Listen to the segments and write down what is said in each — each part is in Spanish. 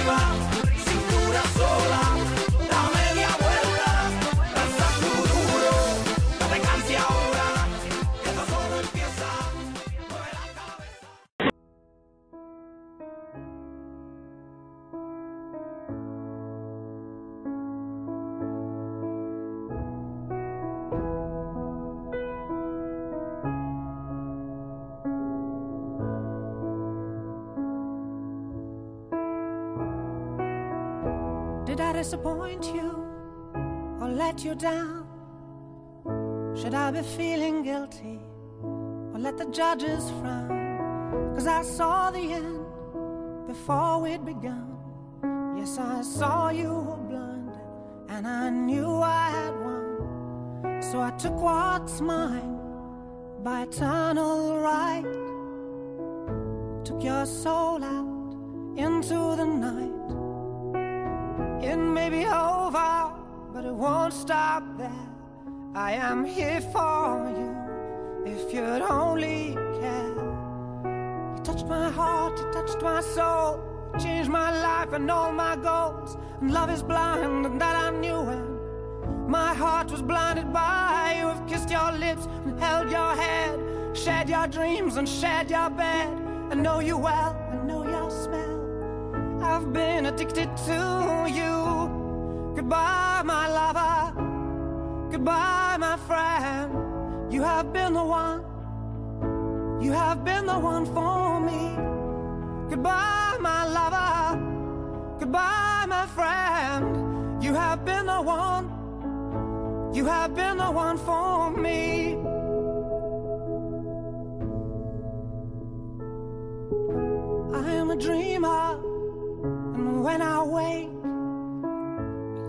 arriba, cintura sola, da media vuelta, danza tu duro, no te canses ahora, que esto solo empieza, mueve la cabeza. Did I disappoint you or let you down? Should I be feeling guilty or let the judges frown? 'Cause I saw the end before we'd begun. Yes, I saw you were blind and I knew I had won. So I took what's mine by eternal right. Took your soul out into the night. It may be over, but it won't stop there. I am here for you, if you'd only care. You touched my heart, you touched my soul, changed my life and all my goals. And love is blind, and that I knew when my heart was blinded by you. Have kissed your lips and held your head, shared your dreams and shared your bed. I know you well, I know your smell. I've been addicted to you. Goodbye, my lover. Goodbye, my friend. You have been the one. You have been the one for me. Goodbye, my lover. Goodbye, my friend. You have been the one. You have been the one for me. I am a dreamer. And when I wake,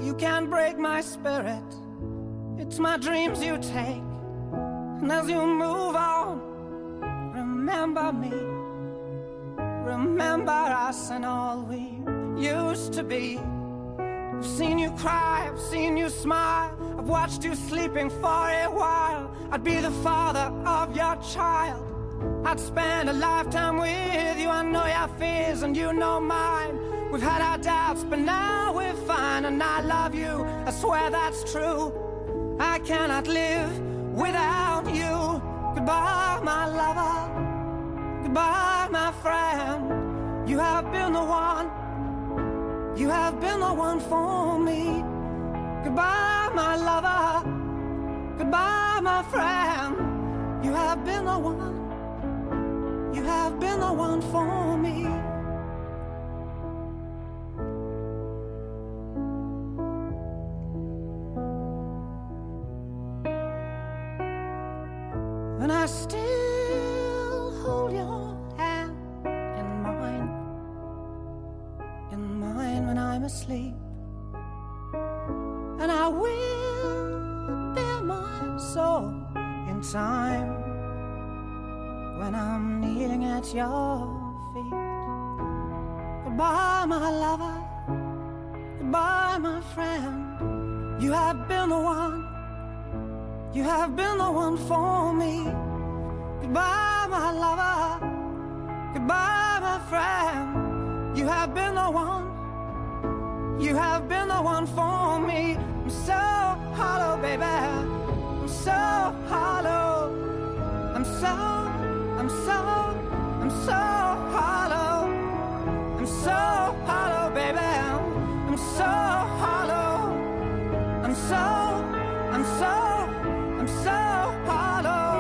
you can't break my spirit. It's my dreams you take. And as you move on, remember me. Remember us and all we used to be. I've seen you cry, I've seen you smile, I've watched you sleeping for a while. I'd be the father of your child. I'd spend a lifetime with you. I know your fears and you know mine. We've had our doubts, but now we're fine. And I love you, I swear that's true. I cannot live without you. Goodbye, my lover. Goodbye, my friend. You have been the one. You have been the one for me. Goodbye, my lover. Goodbye, my friend. You have been the one. You have been the one for me. And I still hold your hand in mine when I'm asleep. And I will bear my soul in time when I'm kneeling at your feet. Goodbye, my lover. Goodbye, my friend. You have been the one. You have been the one for me. Goodbye, my lover. Goodbye, my friend. You have been the one. You have been the one for me. I'm so hollow, baby. I'm so hollow. I'm so hollow. I'm so hollow, baby. I'm so hollow. I'm so hollow.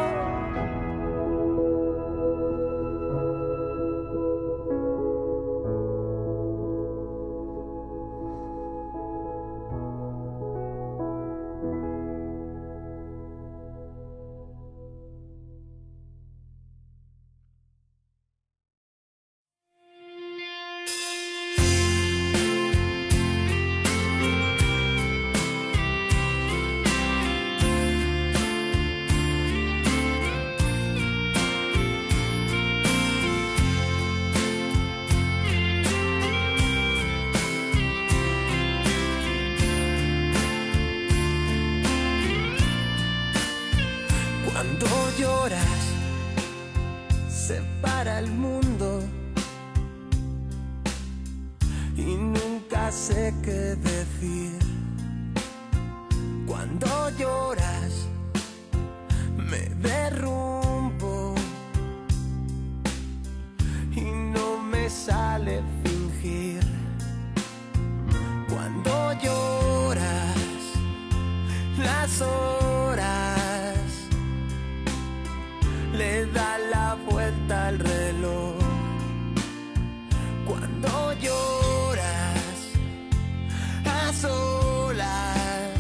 Cuando lloras, se para el mundo y nunca sé qué decir. Cuando lloras me derrumbo y no me sale fingir. Cuando lloras las horas le da la vuelta al reloj. Cuando lloras a solas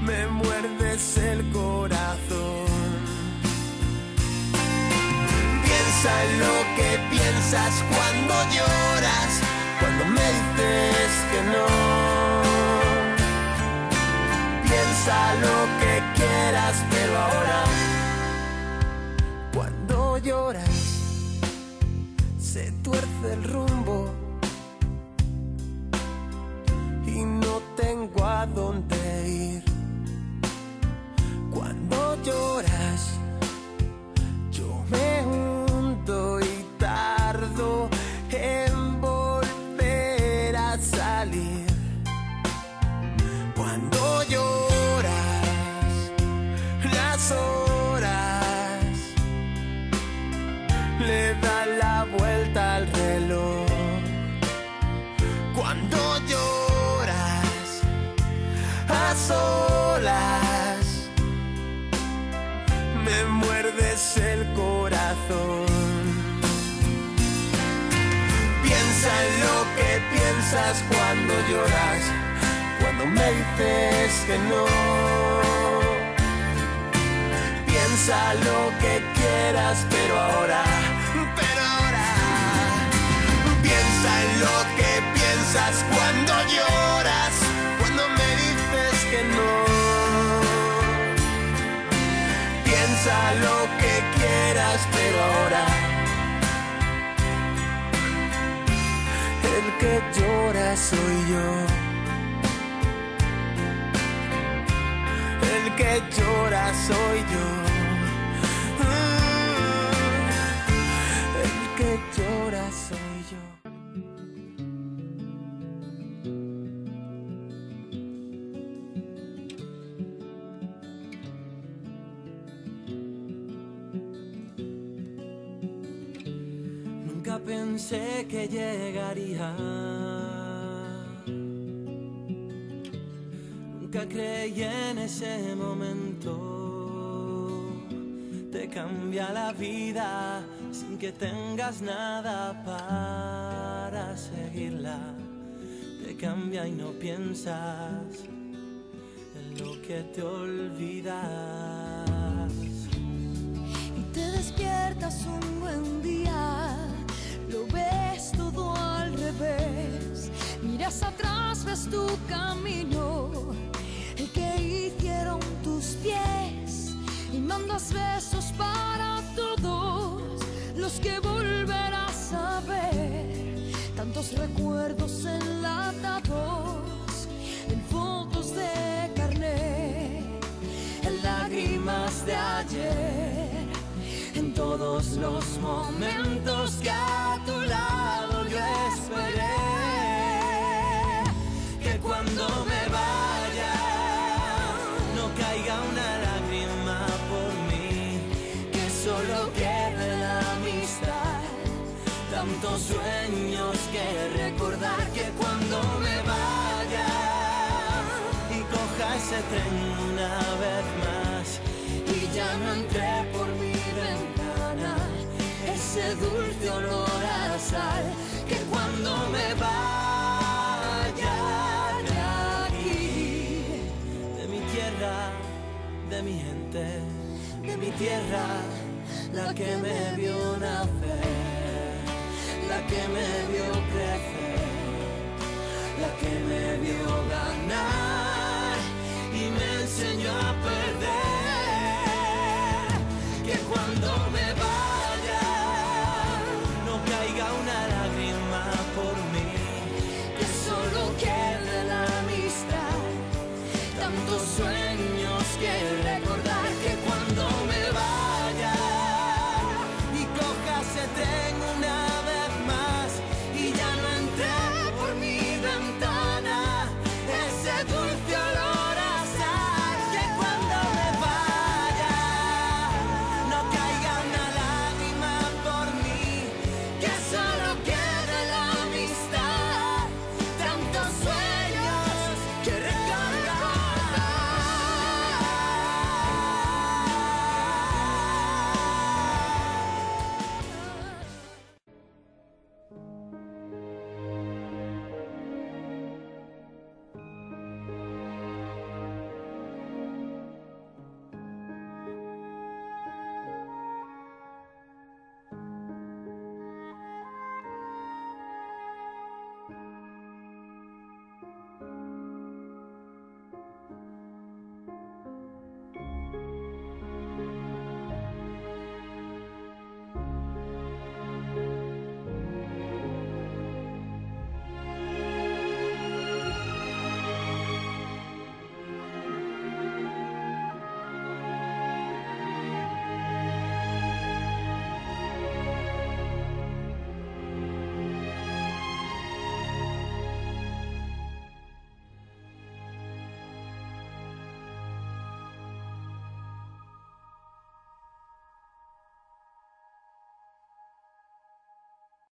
me muerdes el corazón. Piensa en lo que piensas cuando lloras, cuando me dices que no. Piensa lo que quieras, pero ahora cuando lloras se tuerce el rumbo y no tengo a dónde ir. Cuando lloras yo me hundo y tardo en volver a salir. Cuando lloras las horas le da la vuelta al reloj. Cuando lloras a solas me muerdes el corazón. Piensa en lo que piensas cuando lloras, cuando me dices que no. Piensa lo que quieras, pero ahora. Piensa en lo que piensas cuando lloras, cuando me dices que no. Piensa lo que quieras, pero ahora el que llora soy yo. El que llora soy yo. El que llora soy yo. Nunca pensé que llegaría. Nunca creí en ese momento. Te cambia la vida sin que tengas nada para seguirla. Te cambia y no piensas en lo que te olvidas. Y te despiertas un buen día, lo ves todo al revés. Miras atrás, ves tu camino, el que hicieron tus pies, y mandas besos para todos los que volverás a ver. Tantos recuerdos enlatados en fotos de carnet, en lágrimas de ayer, en todos los momentos que a tu lado yo esperé. Que cuando me vaya no caiga una lágrima por mí, que solo quede la amistad, tantos sueños que recordar. Que cuando me vaya y coja ese tren una vez más y ya no entré por mi ventana ese dulce olor a sal. Que cuando me vaya de aquí, de mi tierra, de mi gente, de mi tierra, la que me vio nacer, la que me vio